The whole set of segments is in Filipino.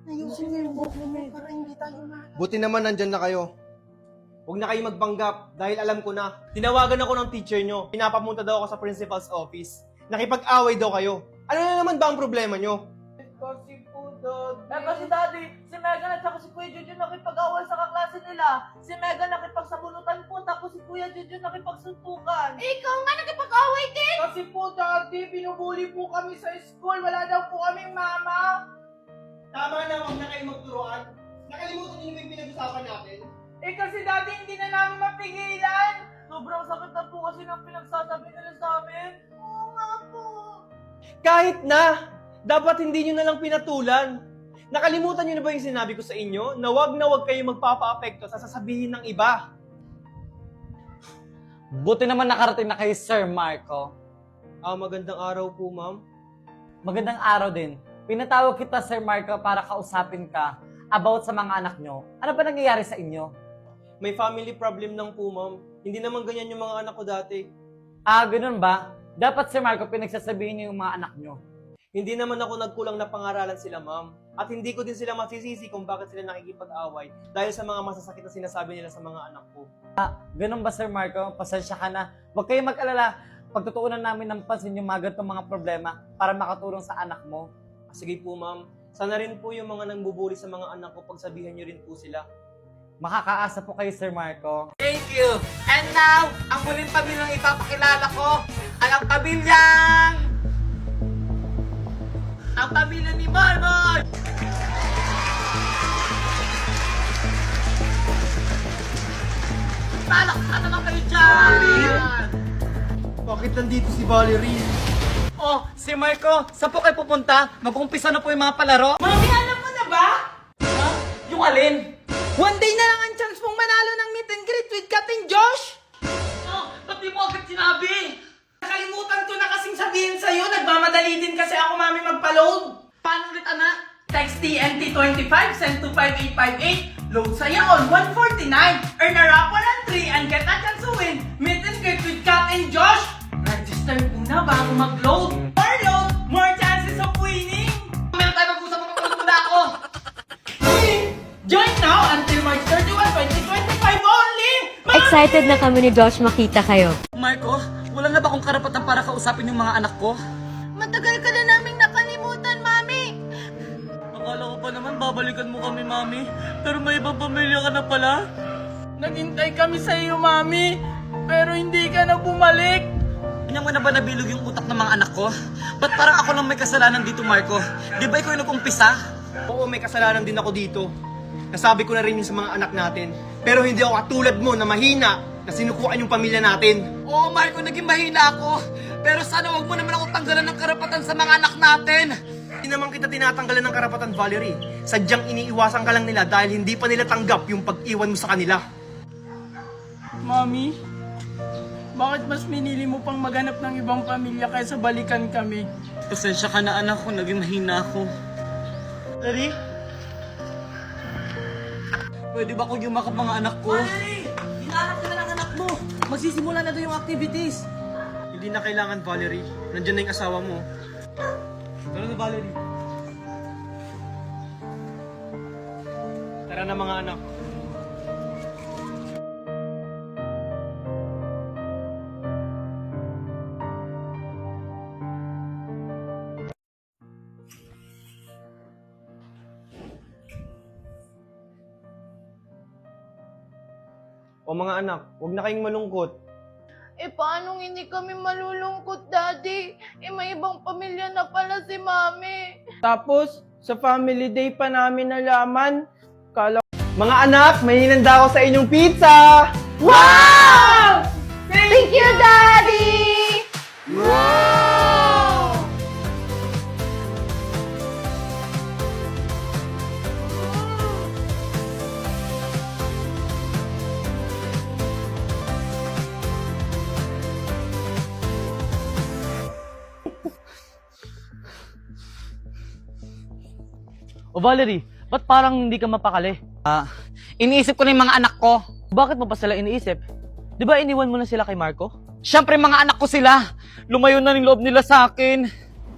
Ayusin niyo yung buhok mo para hindi tayo mahanap. Buti naman nandyan na kayo. Huwag na kayo magpanggap dahil alam ko na. Tinawagan ako ng teacher nyo. Pinapapunta daw ako sa principal's office. Nakipag-away daw kayo. Ano na naman ba ang problema nyo? Kasi po, Dad. Kasi daddy, si Megan at saka si Kuya Jojo nakipag-away sa kaklase nila. Si Megan nakipagsabunutan po, tapos si Kuya Jojo nakipagsuntukan. Ikaw nga nagkipag-away din! Kasi po, Daddy, binubuli po kami sa school. Wala daw po kaming mama. Tama na, huwag na kayo magturuan. Nakalimutan niyo yung pinag-usapan natin. Kasi Daddy, hindi na namin mapigilan. Sobrang sakit na po kasi ng pinagsasabi nila sa amin. Oo nga po. Kahit na! Dapat hindi nyo na lang pinatulan. Nakalimutan nyo na ba yung sinabi ko sa inyo na wag kayo magpapa-apekto sa sasabihin ng iba? Buti naman nakarating na kay Sir Marco. Magandang araw po, ma'am. Magandang araw din. Pinatawag kita, Sir Marco, para kausapin ka about sa mga anak nyo. Ano ba nangyayari sa inyo? May family problem lang po, ma'am. Hindi naman ganyan yung mga anak ko dati. Ganun ba? Dapat, Sir Marco, pinagsasabihin niyo yung mga anak nyo. Hindi naman ako nagkulang na pangaralan sila, ma'am. At hindi ko din sila masisisi kung bakit sila nakikipag-away dahil sa mga masasakit na sinasabi nila sa mga anak ko. Ganun ba, Sir Marco? Pasensya ka na. Huwag kayong mag-alala. Pagtutuunan namin ng pansin yung mga ganitong mga problema para makatulong sa anak mo. Sige po, ma'am. Sana rin po yung mga nangbubuli sa mga anak ko, pagsabihan nyo rin po sila. Makakaasa po kayo, Sir Marco. Thank you! And now, ang muling pamilyang ipapakilala ko, ang pamilyang... Ang pamilya ni Marmon! Talak na naman kayo dyan! Bakit nandito si Valerie? Oh, si Marco, saan po kayo pupunta? Mag-umpisa na po yung mga palaro. Mami, alam mo na ba? Yung alin? One day na lang ang chance mong manalo ng meet and greet with Kating Josh. Oh, ba't di mo agad sinabi? Nakalimutan ko na kasing sabihin sa'yo. Nagmamadali din kasi ako, Mami, magpa-load. Paano ulit, anak? Text TNT25, send to 5858. Load saya on 149. Earn a raffle and 3 and get a chance to win. Meet and greet with Kat and Josh. Register muna bago mag-load. More load, more chances of winning. Meron tayo mag-usap, magpapalot muna ako. Join now until March 31, 2025 only. Excited na kami ni Josh makita kayo. Marco, wala na ba akong karapatan para kausapin yung mga anak ko? Matagal ka na naming nakalimutan, Mami. Akala ko pa naman babalikan mo kami, Mami. Pero may ibang pamilya ka na pala. Naghintay kami sa iyo, Mami. Pero hindi ka na bumalik. Kanya mo na ba nabilog yung utak ng mga anak ko? Ba't parang ako lang may kasalanan dito, Marco? Di ba ikaw yung nag-umpisa? Oo, may kasalanan din ako dito. Nasabi ko na rin yun sa mga anak natin. Pero hindi ako katulad mo na mahina na sinukuan yung pamilya natin. Oo, Marco, naging mahina ako. Pero sana wag mo naman ako tanggalan ng karapatan sa mga anak natin. Hindi naman kita tinatanggalan ng karapatan, Valerie. Sadyang iniiwasan ka lang nila dahil hindi pa nila tanggap yung pag-iwan mo sa kanila. Mami, bakit mas minili mo pang maghanap ng ibang pamilya kaysa balikan kami? Pasensya ka na, anak ko. Naging mahina ako. Daddy? Pwede ba ko yumakap mga anak ko? Hinahanap ka na ng anak mo. Magsisimula na doon yung activities. Hindi na kailangan, Valerie. Nandiyan na yung asawa mo. Tara na, Valerie. Tara na mga anak. O mga anak, huwag na kayong malungkot. Paano hindi kami malulungkot, Daddy? May ibang pamilya na pala si Mami. Tapos, sa family day pa namin nalaman, kala Mga anak, may hinanda ako sa inyong pizza! Wow! Thank you, Daddy! Wow! O Valerie, ba't parang hindi ka mapakali? Iniisip ko na yung mga anak ko. Bakit mo pa sila iniisip? Di ba iniwan mo na sila kay Marco? Siyempre mga anak ko sila. Lumayo na ng loob nila sa akin.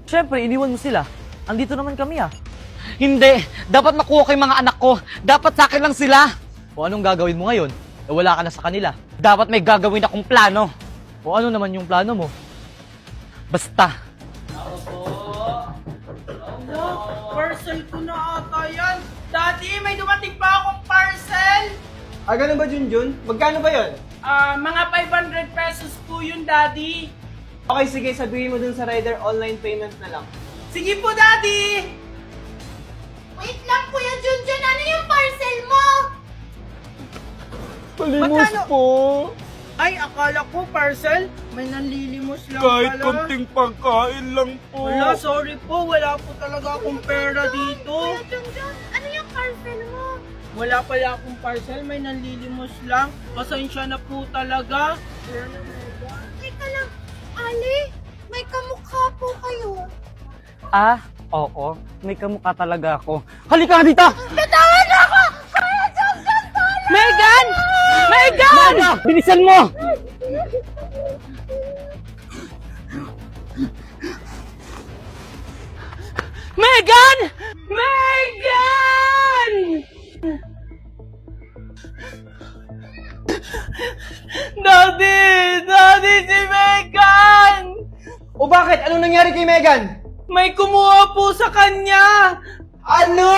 Siyempre, iniwan mo sila. Andito naman kami ah. Hindi! Dapat makuha ko yung mga anak ko! Dapat sa akin lang sila! O anong gagawin mo ngayon? Eh wala ka na sa kanila. Dapat may gagawin akong plano. O ano naman yung plano mo? Basta. Parcel ko na ata yan. Daddy, may dumating pa akong parcel. Ganun ba, Junjun? Magkano ba yun? Mga 500 pesos po yun, Daddy. Okay, sige, sabihin mo dun sa rider, online payment na lang. Sige po, Daddy. Wait lang, Kuya Junjun! Ano yung parcel mo? Palimos Magkano? po! Ay, akala ko parcel. May nanlilimos lang Kahit pala. konting pagkain lang po. Wala, sorry po. Wala po talaga akong pera dito. Kuya Junjun, ano yung parcel mo? Wala pala akong parcel. May nanlilimos lang. Pasensya na po talaga. Teka lang, Ali, may kamukha po kayo. Ah, oo. May kamukha talaga ako. Halika nga dito! Bitawan ako! Kuya Junjun, tulong! Megan! Megan! Bilisan mo! Megan! Megan! Daddy! Daddy, si Megan! O bakit? Anong nangyari kay Megan? May kumuha po sa kanya. Ano?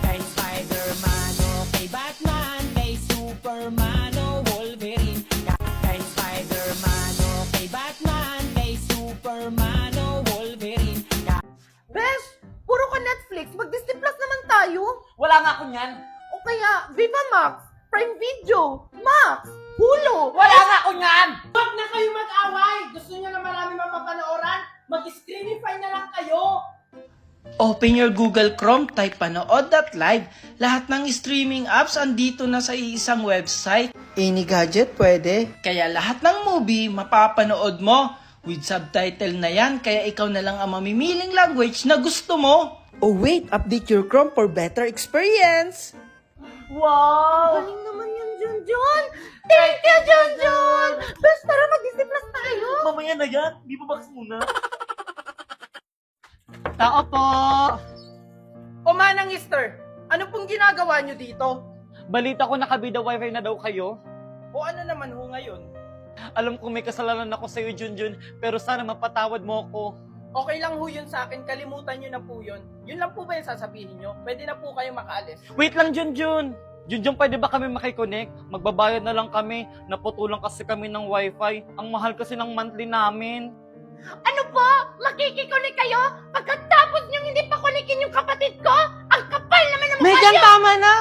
Kay Spider-Man o kay Batman, kay Superman o Wolverine. Kay Spider-Man o kay Batman, kay Superman o Wolverine. Besh, puro ka Netflix. Mag-Disney Plus naman tayo. Wala nga ako niyan. O kaya, Viva Max, Prime Video, Max, Hulu. Wala nga ako niyan! Huwag na kayo mag-away. Gusto niyo na marami mapapanooran? Mag-screenify na lang kayo. Open your Google Chrome, type panood.live. Lahat ng streaming apps andito na sa iisang website. Any gadget pwede. Kaya lahat ng movie mapapanood mo. With subtitle na yan, kaya ikaw na lang ang mamimiling language na gusto mo. Oh wait, update your Chrome for better experience. Wow! Galing naman yun, Junjun! Thank you, Junjun! Besh, tara mag-Disney Plus tayo! Mamaya na yan. Di ba box muna? Tao po! O Manang Easter, ano pong ginagawa niyo dito? Balita ko nakabida wifi na daw kayo. O ano naman ho ngayon? Alam kong may kasalanan ako sa'yo, Junjun, pero sana mapatawad mo ako. Okay lang ho yun sa akin, kalimutan nyo na po yun. Yun lang po ba yung sasabihin nyo? Pwede na po kayo makaalis. Wait lang, Junjun! Junjun, pwede ba kami makiconnect? Magbabayad na lang kami. Naputulan kasi kami ng wifi. Ang mahal kasi ng monthly namin. Ano po? Makikikunik kayo? Pagkatapos niyong hindi pa kulikin yung kapatid ko? Ang kapal naman ng mukha Megan, niyo! tama na!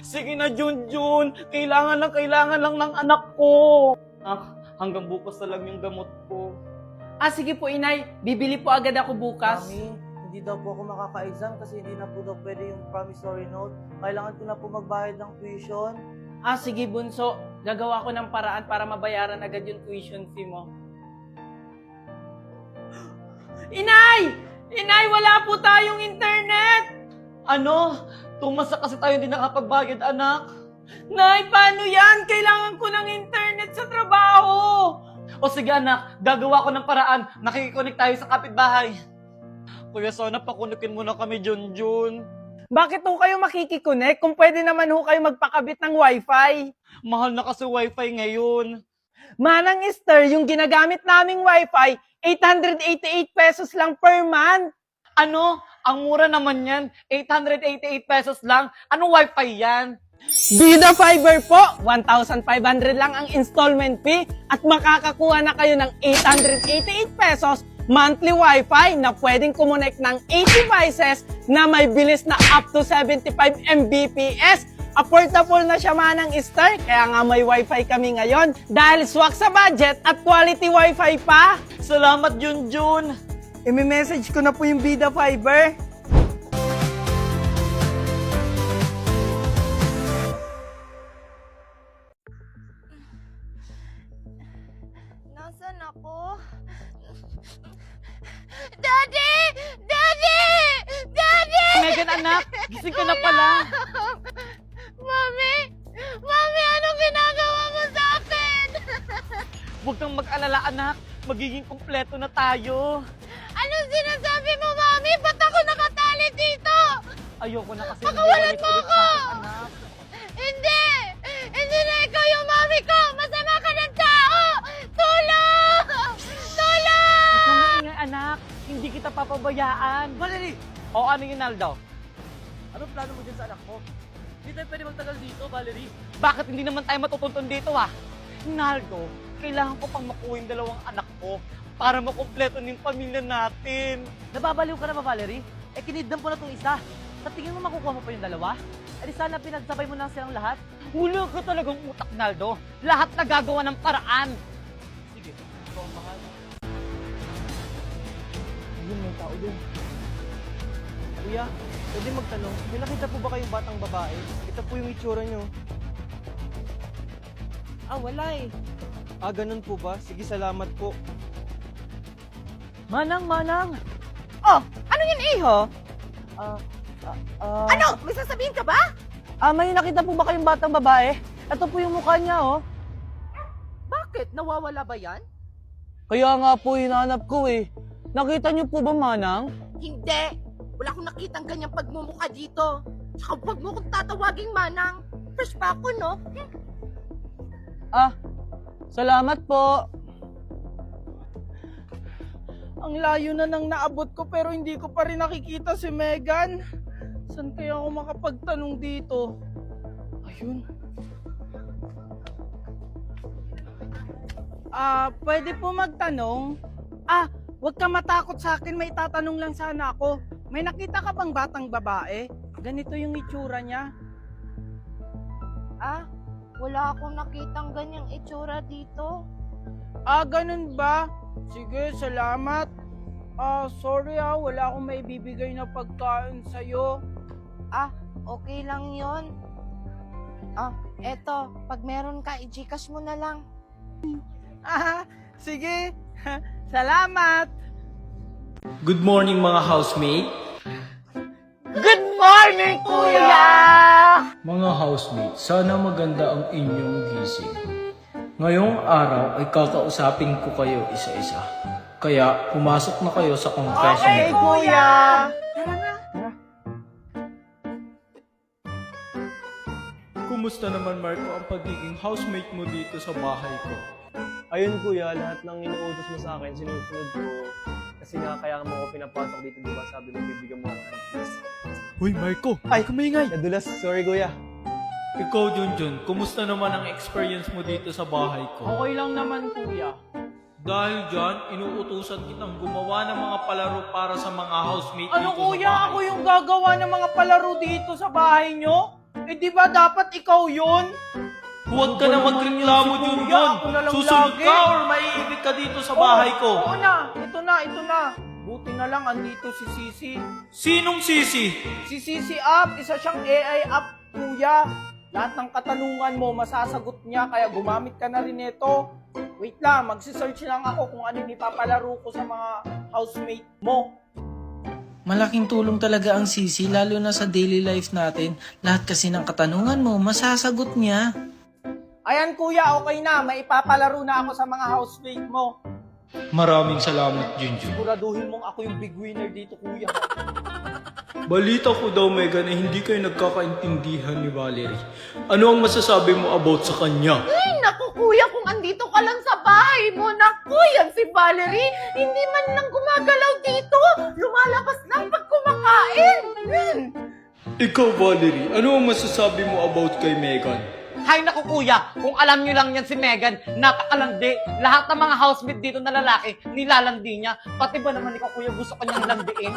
Sige na, Junjun! Kailangan lang ng anak ko! Hanggang bukas na lang yung gamot ko. Sige po, inay. Bibili po agad ako bukas. Mami, hindi daw po ako makaka-exam kasi hindi na po daw pwede yung promissory note. Kailangan ko na po magbayad ng tuition. Sige, bunso. Gagawa ko ng paraan para mabayaran agad yung tuition fee mo. Inay! Inay, wala po tayong internet! Ano? Tumasa kasi tayo hindi nakapagbayad, anak. Nay, paano yan? Kailangan ko ng internet sa trabaho! O sige, anak. Gagawa ko ng paraan. Nakikiconnect tayo sa kapitbahay. Kuya, sana pakunikin mo na kami, Junjun. Bakit ho kayo makikiconnect kung pwede naman ho kayo magpakabit ng wifi? Mahal na kasi wifi ngayon. Manang Esther, yung ginagamit naming wifi, 888 pesos lang per month. Ano? Ang mura naman yan. 888 pesos lang. Anong wifi yan? Bida Fiber po, 1,500 lang ang installment fee at makakakuha na kayo ng 888 pesos monthly wifi na pwedeng kumonek ng 8 devices na may bilis na up to 75 Mbps. Affordable na siya, Manang Esther, kaya nga may wifi kami ngayon dahil swak sa budget at quality wifi pa. Salamat, Junjun. I-message ko na po yung Bida Fiber. Nasaan ako? Daddy! Daddy! Daddy! Megan, anak. Gising ka na pala. Mami! Mami, anong ginagawa mo sa akin? Huwag kang mag-alala, anak. Magiging kumpleto na tayo. Anong sinasabi mo, Mami? Ba't Ayoko na kasi Pakawalan hindi mo ulit-ulit ako! sa akin, anak. Hindi! Hindi na ikaw yung mami ko! Masama ka ng tao! Tulong! Tulong! Huwag kang maingay, anak. Hindi kita papabayaan. Valerie! O ano yun, Naldo? Anong plano mo dyan sa anak mo? Hindi tayo pwede magtagal dito, Valerie. Bakit hindi naman tayo matutuntun dito, ah? Naldo, kailangan ko pang makuha yung 2 anak ko para makumpleto ng pamilya natin. Nababaliw ka na ba, Valerie? Eh, kinidnam ko na itong isa. Sa tingin mo makukuha mo pa yung 2? Eh, di sana pinagsabay mo na silang lahat. Wala ka talagang utak, Naldo. Lahat nagagawa ng paraan. Sige, ikaw ang mahal. Ayun, may tao dun. Kuya, pwede magtanong, may nakita po ba kayong batang babae? Ito po yung itsura nyo. Ah, wala eh. Ah, ganun po ba? Sige, salamat po. Manang, Manang! Oh, ano yun, Iho? Ano? May sasabihin ka ba? May nakita po ba kayong batang babae? Ito po yung mukha niya, oh. Bakit? Nawawala ba yan? Kaya nga po, hinanap ko eh. Nakita niyo po ba, Manang? Hindi. Wala akong nakitang ganyang pagmumukha dito. Tsaka huwag mo kong tatawaging manang. Fresh pa ako, no? Salamat po. Ang layo na nang naabot ko pero hindi ko pa rin nakikita si Megan. Saan kaya ako makapagtanong dito? Ayun. Pwede po magtanong? Huwag ka matakot sa akin, may tatanong lang sana ako. May nakita ka bang batang babae? Ganito yung itsura niya. Wala akong nakitang ganyang itsura dito. Ganun ba? Sige, salamat. Sorry wala akong maibibigay na pagkain sa'yo. Okay lang yon. Eto, pag meron ka, i-gcash mo na lang. Sige. Salamat. Good morning mga housemate. Good morning, Kuya! Mga housemate, sana maganda ang inyong gising. Ngayong araw ay kakausapin ko kayo isa-isa. Kaya pumasok na kayo sa confession. Okay, Kuya. Kumusta naman Marco ang pagiging housemate mo dito sa bahay ko? Ayun, kuya, lahat ng inuutos mo sa akin, sinusunod ko. Kasi nga, kaya mo ako pinapasok dito, di ba? Sabi mo, bibigyan mo ako ng peace. Hoy Marco, Ay, kumingay! Nadulas, sorry, kuya. ikaw Junjun, kumusta naman ang experience mo dito sa bahay ko? Okay lang naman, Kuya. Dahil dyan, inuutusan kitang gumawa ng mga palaro para sa mga housemate Ano, dito Kuya? sa bahay Ako ko. yung gagawa ng mga palaro dito sa bahay nyo? Eh, di ba dapat ikaw yun? Huwag ka na magreklamo, Kuya, Junjun. ako na lang Susunod lagi. ka or maiibig ka dito sa bahay ko. Oo na, ito na. Buti na lang andito si Sisi. Sinong sisi? Si Sisi App, isa siyang AI app, Kuya. Lahat ng katanungan mo, masasagot niya, kaya gumamit ka na rin ito. Wait lang, magsisearch lang ako kung ano yung ipapalaro ko sa mga housemate mo. Malaking tulong talaga ang sisi lalo na sa daily life natin. Lahat kasi ng katanungan mo, masasagot niya. Ayan, Kuya, okay na. May ipapalaro na ako sa mga housemate mo. Maraming salamat, Junjun. Siguraduhin mong ako yung big winner dito, Kuya. Balita ko daw, Megan, na hindi kayo nagkakaintindihan ni Valerie. Ano ang masasabi mo about sa kanya? Ay, naku, Kuya, kung andito ka lang sa bahay mo, naku, yan si Valerie, hindi man lang gumagalaw dito. Lumalabas lang pag kumakain. Ikaw, Valerie, ano ang masasabi mo about kay Megan? Hay naku, kuya, kung alam nyo lang yan si Megan, napakalandi. Lahat ng mga housemate dito na lalaki, nilalandi niya. Pati ba naman ikaw, kuya, gusto kanyang landiin?